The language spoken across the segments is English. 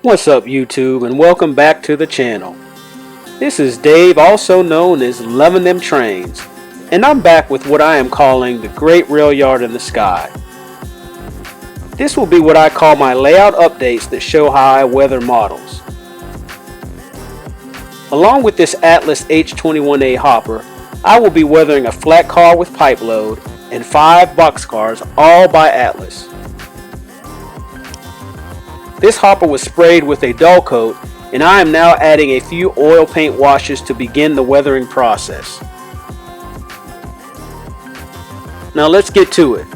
What's up YouTube, and welcome back to the channel. This is Dave, also known as Loving Them Trains, and I'm back with what I am calling the Great Railyard in the Sky. This will be what I call my layout updates that show how I weather models. Along with this Atlas H21A hopper, I will be weathering a flat car with pipe load and 5 boxcars, all by Atlas. This hopper was sprayed with a dull coat, and I am now adding a few oil paint washes to begin the weathering process. Now let's get to it.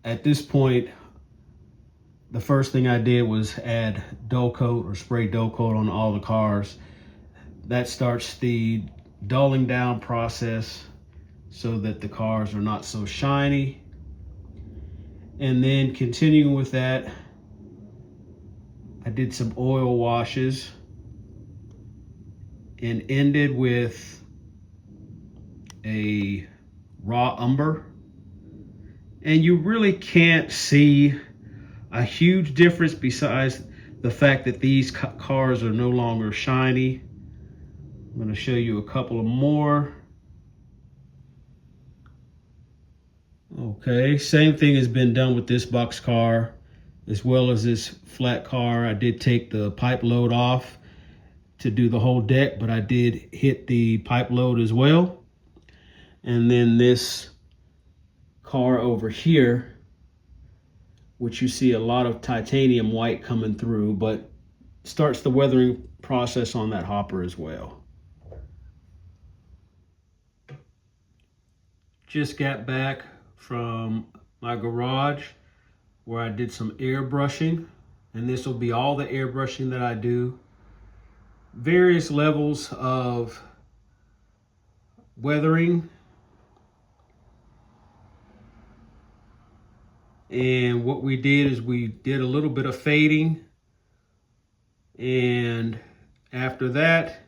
At this point, the first thing I did was add dull coat or spray dull coat on all the cars. That starts the dulling down process so that the cars are not so shiny. And then continuing with that, I did some oil washes and ended with a raw umber. And you really can't see a huge difference besides the fact that these cars are no longer shiny. I'm going to show you a couple of more. Okay, same thing has been done with this box car as well as this flat car. I did take the pipe load off to do the whole deck, but I did hit the pipe load as well. And then this car over here, which you see a lot of titanium white coming through, but starts the weathering process on that hopper as well. Just got back from my garage where I did some airbrushing, and this will be all the airbrushing that I do. Various levels of weathering. And what we did is we did a little bit of fading, and after that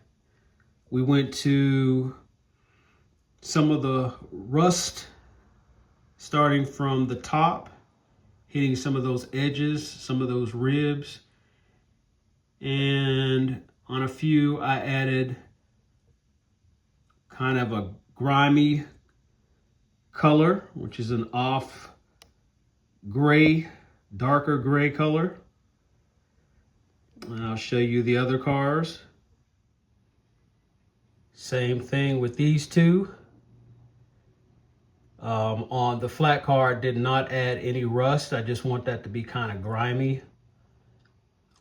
we went to some of the rust, starting from the top, hitting some of those edges, some of those ribs, and on a few I added kind of a grimy color, which is an off gray, darker gray color. And I'll show you the other cars. Same thing with these two. On the flat car, I did not add any rust. I just want that to be kind of grimy.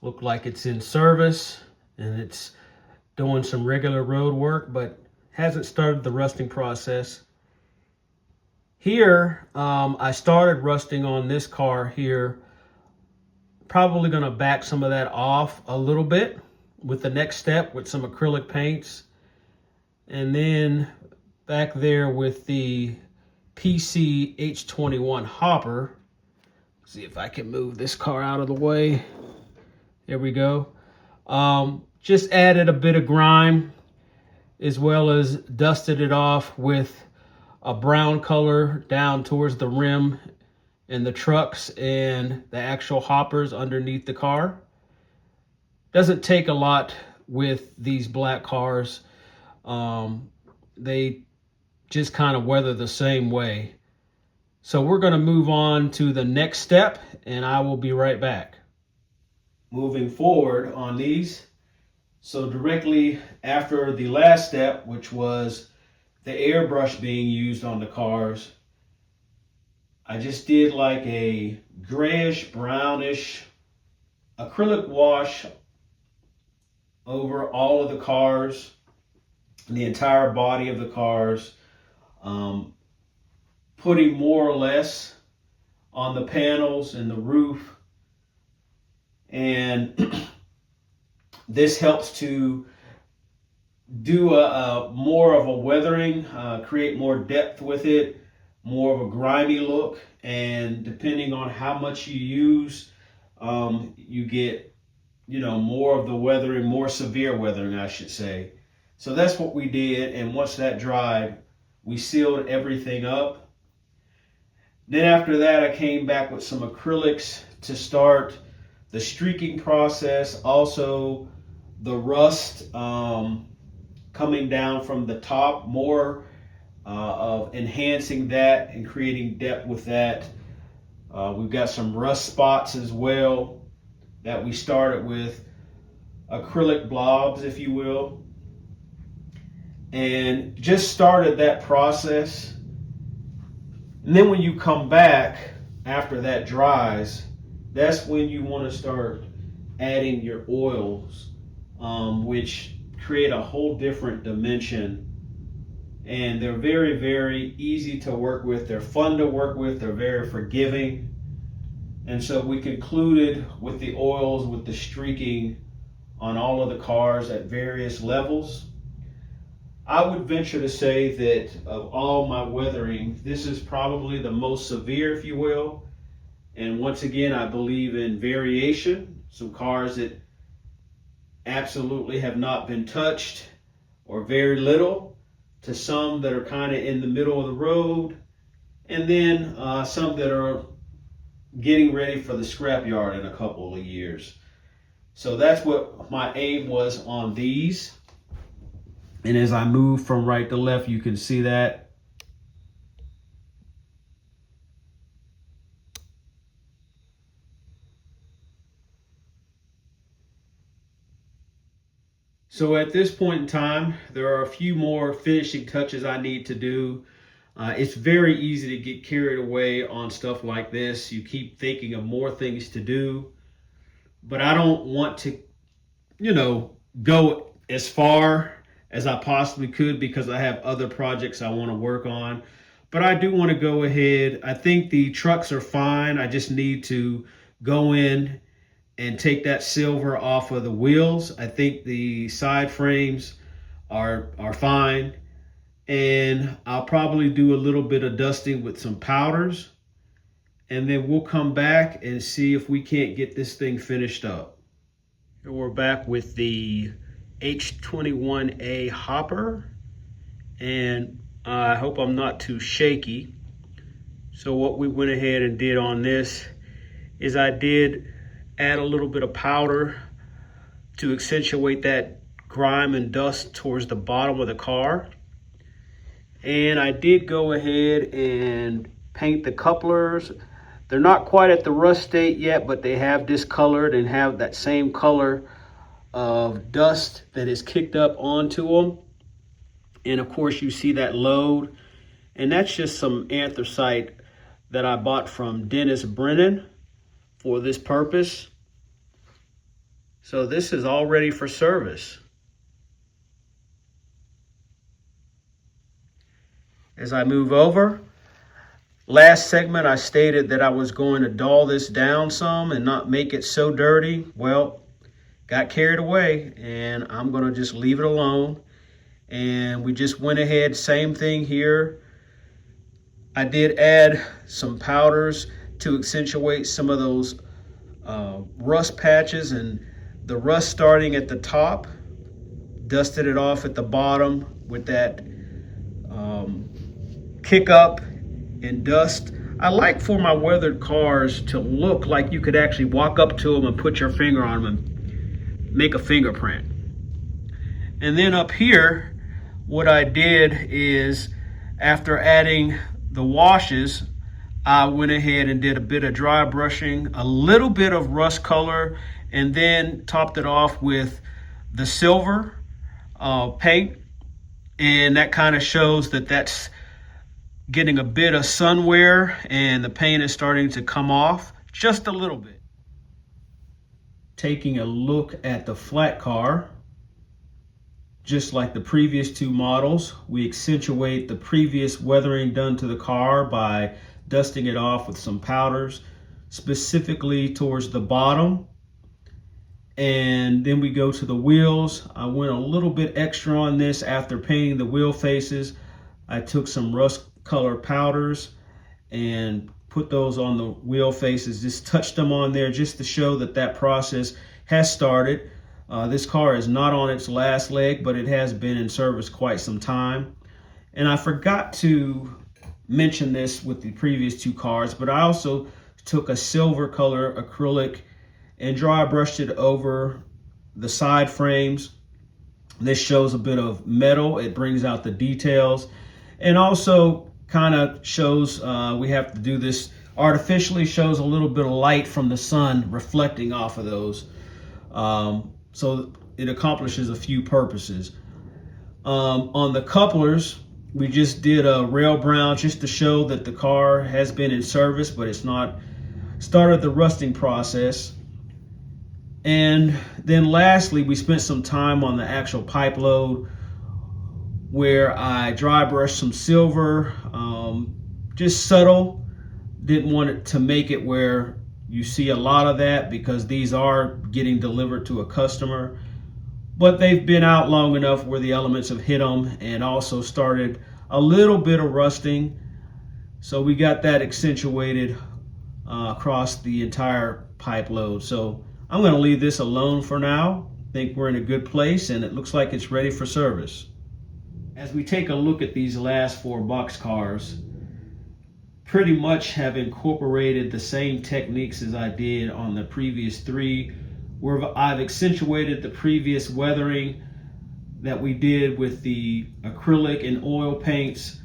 Look like it's in service and it's doing some regular road work, but hasn't started the rusting process. Here, I started rusting on this car here. Probably gonna back some of that off a little bit with the next step with some acrylic paints. And then back there with the PC H21 hopper, see if I can move this car out of the way. There we go. Just added a bit of grime as well as dusted it off with a brown color down towards the rim and the trucks and the actual hoppers underneath the car. Doesn't take a lot with these black cars. They just kind of weather the same way. So we're going to move on to the next step, and I will be right back. Moving forward on these, so directly after the last step, which was the airbrush being used on the cars, I just did like a grayish brownish acrylic wash over all of the cars, the entire body of the cars, putting more or less on the panels and the roof. And this helps to do a more of a weathering, create more depth with it, more of a grimy look, and depending on how much you use you get, more of the weathering, more severe weathering, I should say. So that's what we did. And once that dried, we sealed everything up. Then after that, I came back with some acrylics to start the streaking process. Also, the rust coming down from the top, more of enhancing that and creating depth with that. We've got some rust spots as well that we started with acrylic blobs, if you will, and just started that process. And then when you come back after that dries, that's when you want to start adding your oils, which create a whole different dimension. And they're very, very easy to work with. They're fun to work with. They're very forgiving. And so we concluded with the oils, with the streaking on all of the cars at various levels. I would venture to say that of all my weathering, this is probably the most severe, if you will. And once again, I believe in variation. Some cars that absolutely have not been touched or very little, to some that are kind of in the middle of the road, and then some that are getting ready for the scrapyard in a couple of years. So that's what my aim was on these. And as I move from right to left, you can see that. So at this point in time, there are a few more finishing touches I need to do. It's very easy to get carried away on stuff like this. You keep thinking of more things to do, but I don't want to, go as far as I possibly could because I have other projects I want to work on. But I do want to go ahead. I think the trucks are fine. I just need to go in and take that silver off of the wheels. I think the side frames are fine. And I'll probably do a little bit of dusting with some powders. And then we'll come back and see if we can't get this thing finished up. Here we're back with the H21A hopper. And I hope I'm not too shaky. So what we went ahead and did on this is I did add a little bit of powder to accentuate that grime and dust towards the bottom of the car. And I did go ahead and paint the couplers. They're not quite at the rust state yet, but they have discolored and have that same color of dust that is kicked up onto them. And of course you see that load, and that's just some anthracite that I bought from Dennis Brennan for this purpose. So this is all ready for service. As I move over, last segment I stated that I was going to dull this down some and not make it so dirty. Well, got carried away, and I'm going to just leave it alone. And we just went ahead, same thing here. I did add some powders to accentuate some of those rust patches and the rust starting at the top. Dusted it off at the bottom with that kick up and dust. I like for my weathered cars to look like you could actually walk up to them and put your finger on them and make a fingerprint. And then up here, what I did is, after adding the washes, I went ahead and did a bit of dry brushing, a little bit of rust color, and then topped it off with the silver paint. And that kind of shows that that's getting a bit of sun wear, and the paint is starting to come off just a little bit. Taking a look at the flat car, just like the previous two models, we accentuate the previous weathering done to the car by dusting it off with some powders, specifically towards the bottom. And then we go to the wheels. I went a little bit extra on this after painting the wheel faces. I took some rust color powders and put those on the wheel faces, just touched them on there just to show that that process has started. This car is not on its last leg, but it has been in service quite some time. And I forgot to mention this with the previous two cars, but I also took a silver color acrylic and dry brushed it over the side frames. This shows a bit of metal. It brings out the details, and also kind of shows we have to do this artificially, shows a little bit of light from the sun reflecting off of those. So it accomplishes a few purposes. On the couplers, we just did a rail brown just to show that the car has been in service, but it's not started the rusting process. And then lastly, we spent some time on the actual pipe load where I dry brushed some silver, just subtle. Didn't want it to make it where you see a lot of that because these are getting delivered to a customer, but they've been out long enough where the elements have hit them and also started a little bit of rusting. So we got that accentuated across the entire pipe load. So I'm going to leave this alone for now. I think we're in a good place and it looks like it's ready for service. As we take a look at these last four box cars, pretty much have incorporated the same techniques as I did on the previous three, where I've accentuated the previous weathering that we did with the acrylic and oil paints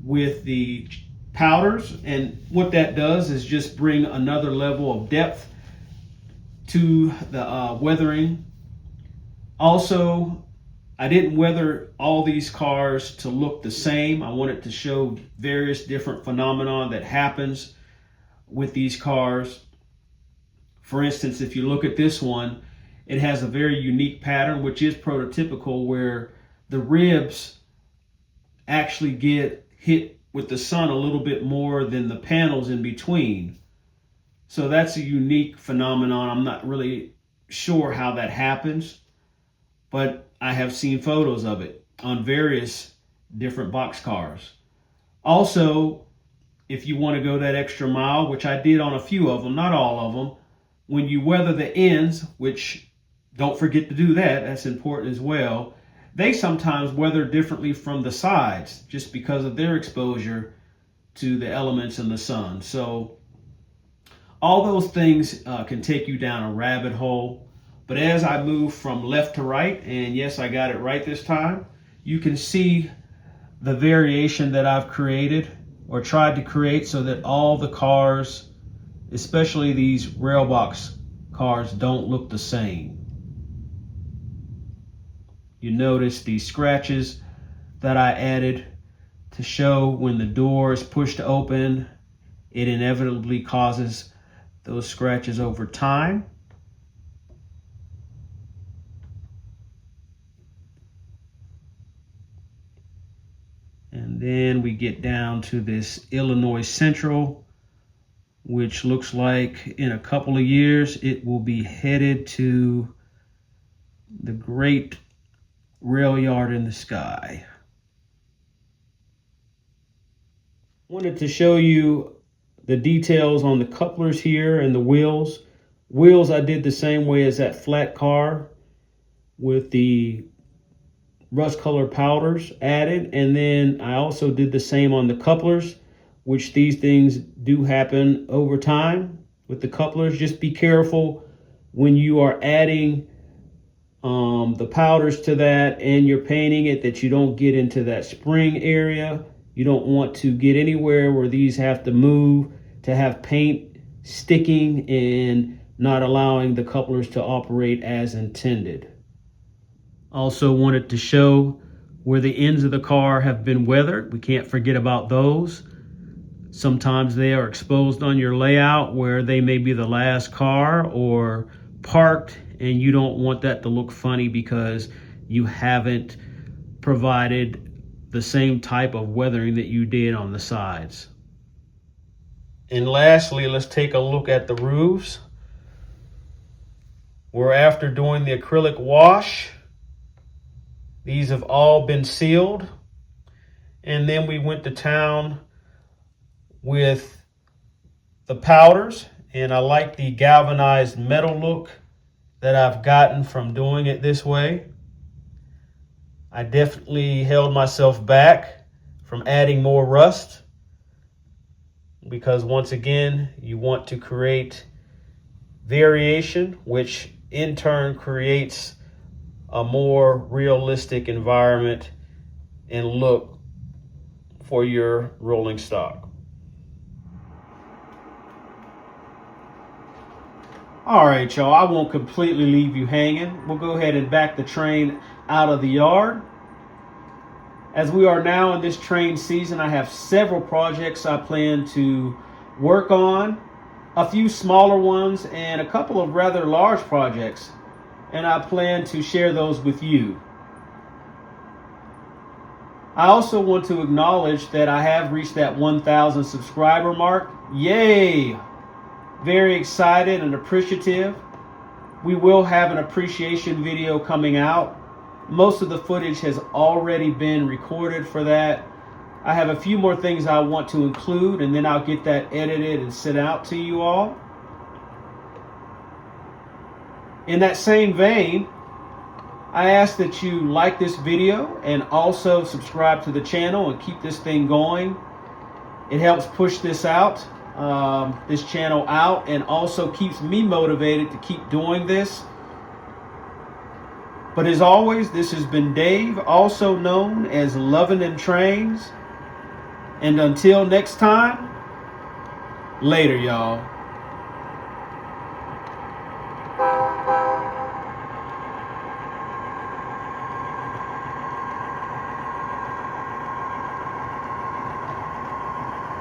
with the powders. And what that does is just bring another level of depth to the weathering. Also, I didn't weather all these cars to look the same. I wanted to show various different phenomena that happens with these cars. For instance, if you look at this one, it has a very unique pattern, which is prototypical, where the ribs actually get hit with the sun a little bit more than the panels in between. So that's a unique phenomenon. I'm not really sure how that happens, but I have seen photos of it on various different box cars. Also, if you want to go that extra mile, which I did on a few of them, not all of them, when you weather the ends, which don't forget to do that, that's important as well, they sometimes weather differently from the sides just because of their exposure to the elements in the sun. So all those things can take you down a rabbit hole. But as I move from left to right, and yes, I got it right this time, you can see the variation that I've created or tried to create so that all the cars, especially these rail box cars, don't look the same. You notice these scratches that I added to show when the door is pushed open, it inevitably causes those scratches over time. And then we get down to this Illinois Central, which looks like in a couple of years it will be headed to the great Railyard in the sky. Wanted to show you the details on the couplers here and the wheels. Wheels I did the same way as that flat car with the rust color powders added, and then I also did the same on the couplers, which these things do happen over time with the couplers. Just be careful when you are adding the powders to that and you're painting it that you don't get into that spring area. You don't want to get anywhere where these have to move to have paint sticking and not allowing the couplers to operate as intended. Also wanted to show where the ends of the car have been weathered. We can't forget about those. Sometimes they are exposed on your layout where they may be the last car or parked, and you don't want that to look funny because you haven't provided the same type of weathering that you did on the sides. And lastly, let's take a look at the roofs. We're after doing the acrylic wash. These have all been sealed. And then we went to town with the powders, and I like the galvanized metal look that I've gotten from doing it this way. I definitely held myself back from adding more rust because once again, you want to create variation, which in turn creates a more realistic environment and look for your rolling stock. All right, y'all, I won't completely leave you hanging. We'll go ahead and back the train out of the yard. As we are now in this train season, I have several projects I plan to work on, a few smaller ones and a couple of rather large projects, and I plan to share those with you. I also want to acknowledge that I have reached that 1,000 subscriber mark. Yay! Very excited and appreciative. We will have an appreciation video coming out. Most of the footage has already been recorded for that. I have a few more things I want to include, and then I'll get that edited and sent out to you all. In that same vein, I ask that you like this video and also subscribe to the channel and keep this thing going. It helps push this out, this channel out, and also keeps me motivated to keep doing this. But as always, this has been Dave, also known as Lovin' Them Trains. And until next time, later, y'all.